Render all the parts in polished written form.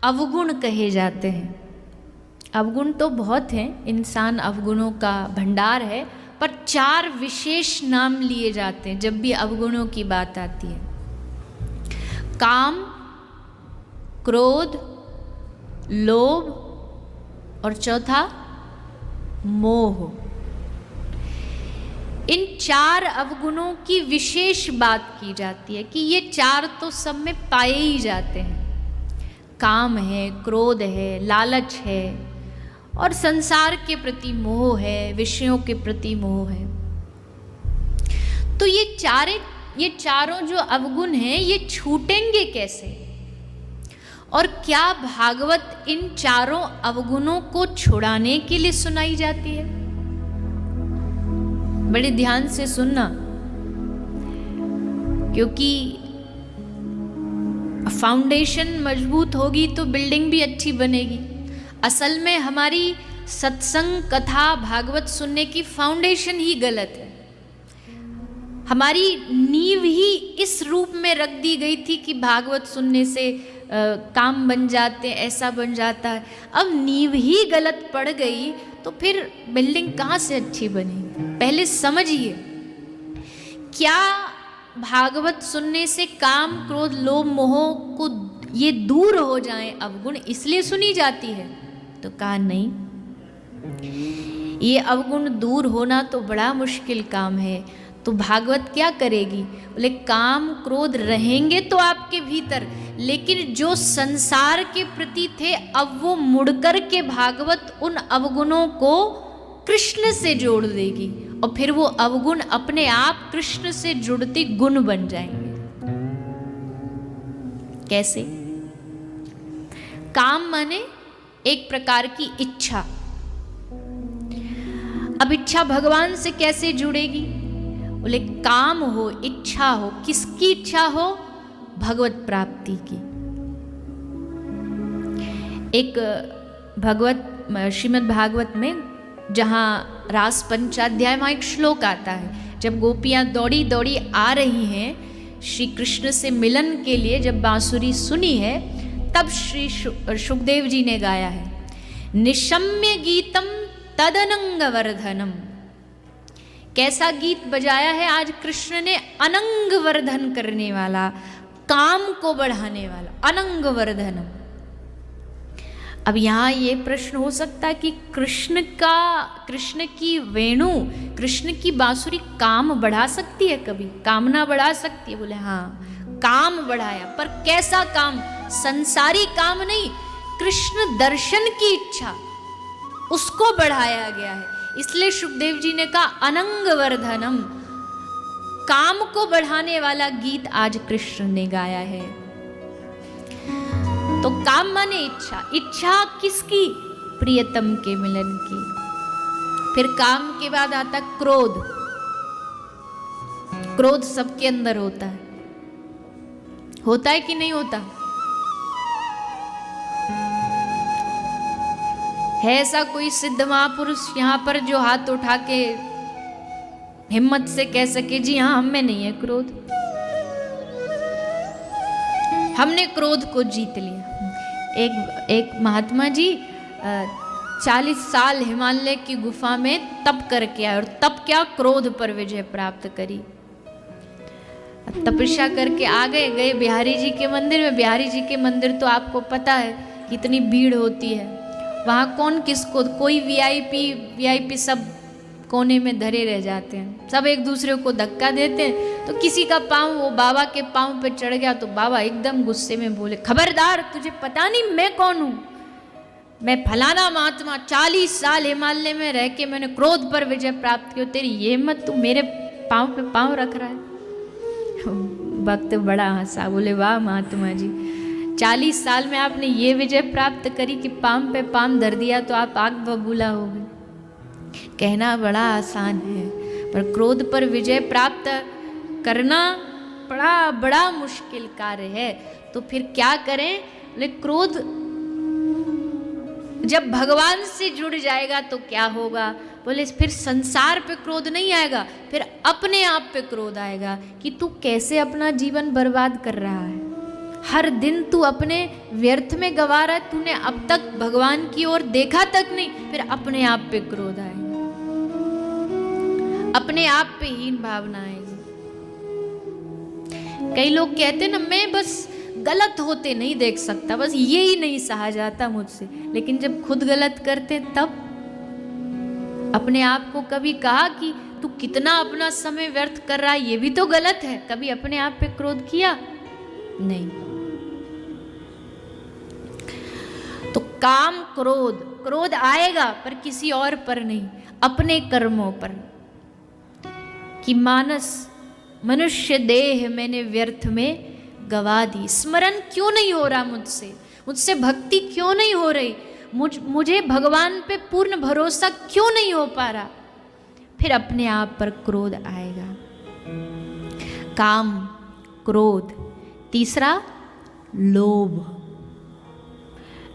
अवगुण कहे जाते हैं। अवगुण तो बहुत हैं, इंसान अवगुणों का भंडार है, पर 4 विशेष नाम लिए जाते हैं जब भी अवगुणों की बात आती है। काम, क्रोध, लोभ और चौथा मोह। इन 4 अवगुणों की विशेष बात की जाती है कि ये 4 तो सब में पाए ही जाते हैं। काम है, क्रोध है, लालच है और संसार के प्रति मोह है, विषयों के प्रति मोह है। तो ये चारों जो अवगुण हैं ये छूटेंगे कैसे? और क्या भागवत इन चारों अवगुणों को छुड़ाने के लिए सुनाई जाती है? बड़े ध्यान से सुनना, क्योंकि फाउंडेशन मजबूत होगी तो बिल्डिंग भी अच्छी बनेगी। असल में हमारी सत्संग, कथा, भागवत सुनने की फाउंडेशन ही गलत है। हमारी नींव ही इस रूप में रख दी गई थी कि भागवत सुनने से काम बन जाते, ऐसा बन जाता है। अब नींव ही गलत पड़ गई तो फिर बिल्डिंग कहाँ से अच्छी बनेगी? पहले समझिए, क्या भागवत सुनने से काम, क्रोध, लोभ, मोह को ये दूर हो जाएं अवगुण, इसलिए सुनी जाती है? तो कहा नहीं, ये अवगुण दूर होना तो बड़ा मुश्किल काम है। तो भागवत क्या करेगी? बोले काम, क्रोध रहेंगे तो आपके भीतर, लेकिन जो संसार के प्रति थे अब वो मुड़कर के भागवत उन अवगुणों को कृष्ण से जोड़ देगी और फिर वो अवगुण अपने आप कृष्ण से जुड़ते गुण बन जाएंगे। कैसे? काम माने एक प्रकार की इच्छा। अब इच्छा भगवान से कैसे जुड़ेगी? बोले काम हो, इच्छा हो। किसकी इच्छा हो? भगवत प्राप्ति की। एक श्रीमद् भागवत में जहाँ रास पंचाध्याय, वहाँ एक श्लोक आता है। जब गोपियाँ दौड़ी दौड़ी आ रही हैं श्री कृष्ण से मिलन के लिए, जब बांसुरी सुनी है, तब श्री सुखदेव जी ने गाया है, निशम्य गीतम तदनंग वर्धनम। कैसा गीत बजाया है आज कृष्ण ने? अनंग वर्धन करने वाला, काम को बढ़ाने वाला, अनंग वर्धनम। अब यहाँ ये प्रश्न हो सकता है कि कृष्ण की वेणु, कृष्ण की बांसुरी काम बढ़ा सकती है? कभी कामना बढ़ा सकती है? बोले हाँ, काम बढ़ाया, पर कैसा काम? संसारी काम नहीं, कृष्ण दर्शन की इच्छा, उसको बढ़ाया गया है। इसलिए सुखदेव जी ने कहा अनंग वर्धनम, काम को बढ़ाने वाला गीत आज कृष्ण ने गाया है। तो काम माने इच्छा। इच्छा किसकी? प्रियतम के मिलन की। फिर काम के बाद आता क्रोध। क्रोध सबके अंदर होता है कि नहीं होता? है ऐसा कोई सिद्ध महापुरुष यहाँ पर जो हाथ उठा के हिम्मत से कह सके जी हाँ, हम में नहीं है क्रोध, हमने क्रोध को जीत लिया? एक महात्मा जी 40 साल हिमालय की गुफा में तप करके आए और तप क्या, क्रोध पर विजय प्राप्त करी। तपस्या करके आ गए बिहारी जी के मंदिर में। बिहारी जी के मंदिर तो आपको पता है कितनी भीड़ होती है वहाँ। कौन किसको, कोई वीआईपी सब कोने में धरे रह जाते हैं, सब एक दूसरे को धक्का देते हैं। तो किसी का पाँव वो बाबा के पाँव पे चढ़ गया तो बाबा एकदम गुस्से में बोले, खबरदार, तुझे पता नहीं मैं कौन हूँ? मैं फलाना महात्मा, 40 साल हिमालय में रह के मैंने क्रोध पर विजय प्राप्त की, तेरी ये हिम्मत, तू मेरे पाँव पे पाँव रख रहा है? भक्त बड़ा हंसा, बोले वाह महात्मा जी, 40 साल में आपने ये विजय प्राप्त करी कि पाँव पे पाँव धर दिया तो आप आग बबूला हो गए। कहना बड़ा आसान है, पर क्रोध पर विजय प्राप्त करना बड़ा मुश्किल कार्य है। तो फिर क्या करें? क्रोध जब भगवान से जुड़ जाएगा तो क्या होगा? बोले फिर संसार पे क्रोध नहीं आएगा, फिर अपने आप पे क्रोध आएगा कि तू कैसे अपना जीवन बर्बाद कर रहा है। हर दिन तू अपने व्यर्थ में गवा रहा है, तूने अब तक भगवान की ओर देखा तक नहीं, फिर अपने आप पे क्रोध आएगा, अपने आप पे हीन भावना आएगी। कई लोग कहते ना, मैं बस गलत होते नहीं देख सकता, बस ये ही नहीं सहा जाता मुझसे, लेकिन जब खुद गलत करते तब अपने आप को कभी कहा कि तू कितना अपना समय व्यर्थ कर रहा है, ये भी तो गलत है? कभी अपने आप पे क्रोध किया? नहीं। तो काम क्रोध, क्रोध आएगा पर किसी और पर नहीं, अपने कर्मों पर, कि मानस मनुष्य देह मैंने व्यर्थ में गवा दी। स्मरण क्यों नहीं हो रहा मुझसे भक्ति क्यों नहीं हो रही, मुझे भगवान पे पूर्ण भरोसा क्यों नहीं हो पा रहा? फिर अपने आप पर क्रोध आएगा। काम, क्रोध। तीसरा लोभ।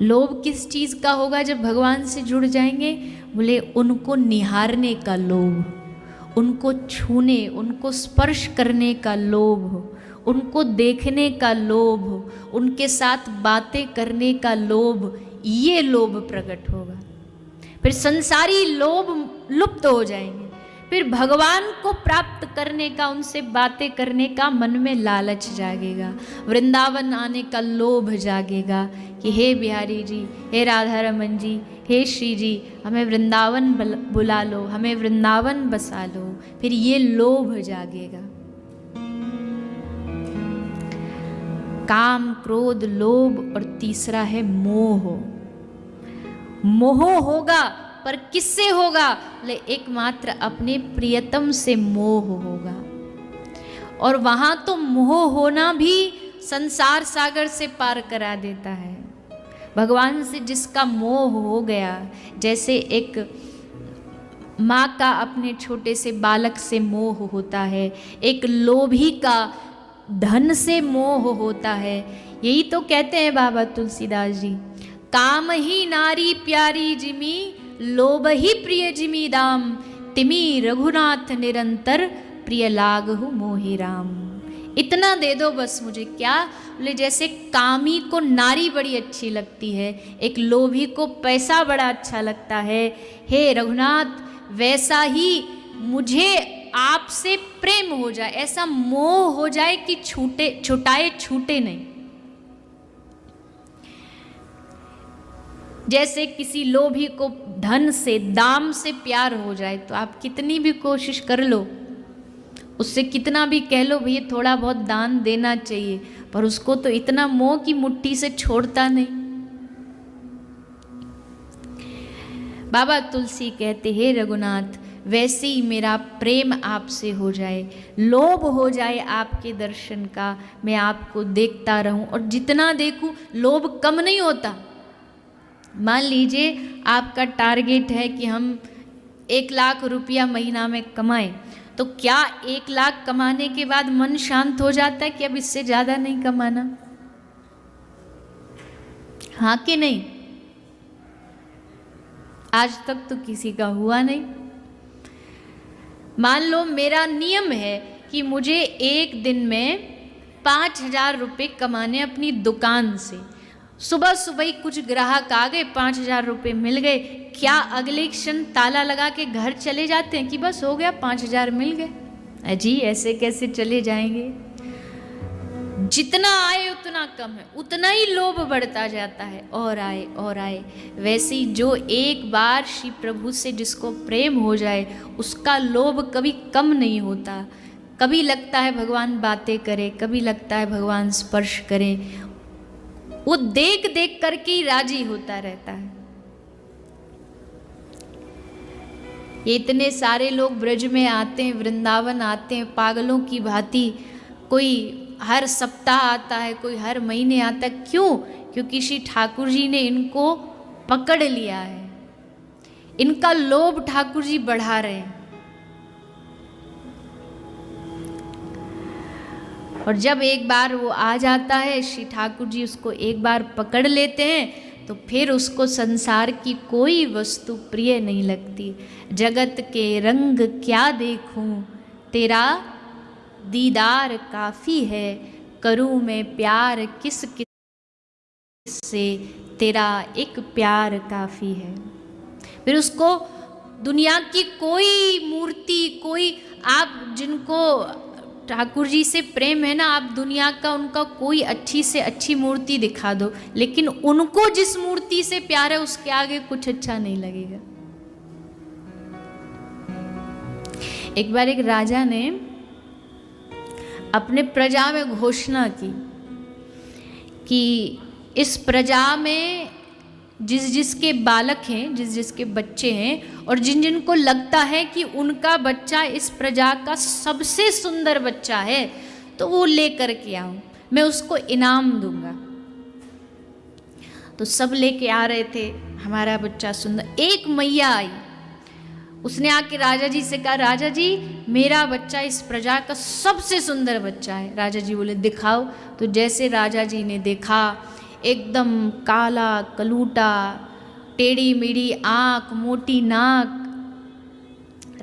लोभ किस चीज का होगा जब भगवान से जुड़ जाएंगे? बोले उनको निहारने का लोभ, उनको छूने, उनको स्पर्श करने का लोभ, उनको देखने का लोभ, उनके साथ बातें करने का लोभ, ये लोभ प्रकट होगा। फिर संसारी लोभ लुप्त हो जाएंगे, फिर भगवान को प्राप्त करने का, उनसे बातें करने का मन में लालच जागेगा, वृंदावन आने का लोभ जागेगा कि हे बिहारी जी, हे राधा रमन जी, हे श्री जी, हमें वृंदावन बुला लो, हमें वृंदावन बसा लो, फिर ये लोभ जागेगा। काम, क्रोध, लोभ, और तीसरा है मोह। मोह होगा पर किससे होगा? ले एकमात्र अपने प्रियतम से मोह होगा, और वहां तो मोह होना भी संसार सागर से पार करा देता है। भगवान से जिसका मोह हो गया, जैसे एक माँ का अपने छोटे से बालक से मोह होता है, एक लोभी का धन से मोह होता है। यही तो कहते हैं बाबा तुलसीदास जी, काम ही नारी प्यारी जिमी, लोभ ही प्रिय जिमी दाम, तिमी रघुनाथ निरंतर, प्रिय लागहु मोहि राम। इतना दे दो बस मुझे। क्या? बोले जैसे कामी को नारी बड़ी अच्छी लगती है, एक लोभी को पैसा बड़ा अच्छा लगता है, हे रघुनाथ वैसा ही मुझे आपसे प्रेम हो जाए, ऐसा मोह हो जाए कि छूटे नहीं। जैसे किसी लोभी को धन से, दाम से प्यार हो जाए, तो आप कितनी भी कोशिश कर लो, उससे कितना भी कह लो भैया थोड़ा बहुत दान देना चाहिए, पर उसको तो इतना मोह की मुट्ठी से छोड़ता नहीं। बाबा तुलसी कहते, हे रघुनाथ वैसे ही मेरा प्रेम आपसे हो जाए, लोभ हो जाए आपके दर्शन का, मैं आपको देखता रहूं, और जितना देखूं लोभ कम नहीं होता। मान लीजिए आपका टारगेट है कि हम 1 लाख रुपया महीना में कमाएं, तो क्या 1 लाख कमाने के बाद मन शांत हो जाता है कि अब इससे ज़्यादा नहीं कमाना? हाँ कि नहीं? आज तक तो किसी का हुआ नहीं। मान लो मेरा नियम है कि मुझे एक दिन में 5,000 रुपये कमाने अपनी दुकान से। सुबह सुबह ही कुछ ग्राहक आ गए, 5,000 रुपये मिल गए, क्या अगले क्षण ताला लगा के घर चले जाते हैं कि बस हो गया 5,000 मिल गए? अजी ऐसे कैसे चले जाएंगे? जितना आए उतना कम है, उतना ही लोभ बढ़ता जाता है, और आए और आए। वैसे ही जो एक बार श्री प्रभु से जिसको प्रेम हो जाए, उसका लोभ कभी कम नहीं होता। कभी लगता है भगवान बातें करे, कभी लगता है भगवान स्पर्श करे, वो देख देख करके ही राजी होता रहता है। ये इतने सारे लोग ब्रज में आते हैं, वृंदावन आते हैं पागलों की भांति, कोई हर सप्ताह आता है, कोई हर महीने आता है। क्यों? क्योंकि श्री ठाकुर जी ने इनको पकड़ लिया है, इनका लोभ ठाकुर जी बढ़ा रहे हैं। और जब एक बार वो आ जाता है, श्री ठाकुर जी उसको एक बार पकड़ लेते हैं, तो फिर उसको संसार की कोई वस्तु प्रिय नहीं लगती। जगत के रंग क्या देखूं, तेरा दीदार काफ़ी है, करूं मैं प्यार किस किस से, तेरा एक प्यार काफ़ी है। फिर उसको दुनिया की कोई मूर्ति, कोई आप जिनको ठाकुर जी से प्रेम है ना, आप दुनिया का उनका कोई अच्छी से अच्छी मूर्ति दिखा दो, लेकिन उनको जिस मूर्ति से प्यार है उसके आगे कुछ अच्छा नहीं लगेगा। एक बार एक राजा ने अपने प्रजा में घोषणा की कि इस प्रजा में जिस जिसके बालक हैं, जिस जिसके बच्चे हैं, और जिन जिनको लगता है कि उनका बच्चा इस प्रजा का सबसे सुंदर बच्चा है, तो वो लेकर के आओ, मैं उसको इनाम दूंगा। तो सब लेके आ रहे थे, हमारा बच्चा सुंदर। एक मैया आई, उसने आके राजा जी से कहा, राजा जी मेरा बच्चा इस प्रजा का सबसे सुंदर बच्चा है। राजा जी बोले दिखाओ। तो जैसे राजा जी ने देखा, एकदम काला कलूटा, टेढ़ी मेढ़ी आँख, मोटी नाक।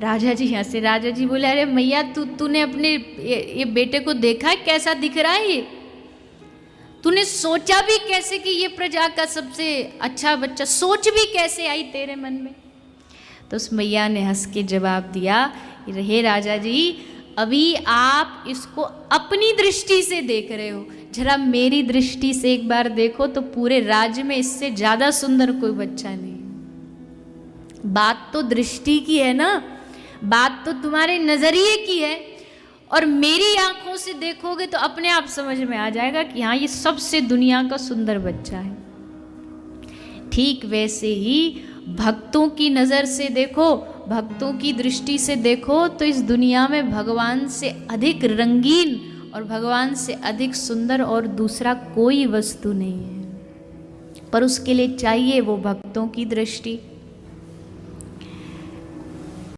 राजा जी हंसे। राजा जी बोले, अरे मैया तूने अपने ये बेटे को देखा है कैसा दिख रहा है ये? तूने सोचा भी कैसे कि ये प्रजा का सबसे अच्छा बच्चा, सोच भी कैसे आई तेरे मन में? तो उस मैया ने हंस के जवाब दिया, हे राजा जी, अभी आप इसको अपनी दृष्टि से देख रहे हो, जरा मेरी दृष्टि से एक बार देखो तो पूरे राज्य में इससे ज्यादा सुंदर कोई बच्चा नहीं। बात तो दृष्टि की है ना, बात तो तुम्हारे नजरिए की है, और मेरी आंखों से देखोगे तो अपने आप समझ में आ जाएगा कि हाँ ये सबसे दुनिया का सुंदर बच्चा है। ठीक वैसे ही भक्तों की नज़र से देखो, भक्तों की दृष्टि से देखो, तो इस दुनिया में भगवान से अधिक रंगीन और भगवान से अधिक सुंदर और दूसरा कोई वस्तु नहीं है। पर उसके लिए चाहिए वो भक्तों की दृष्टि।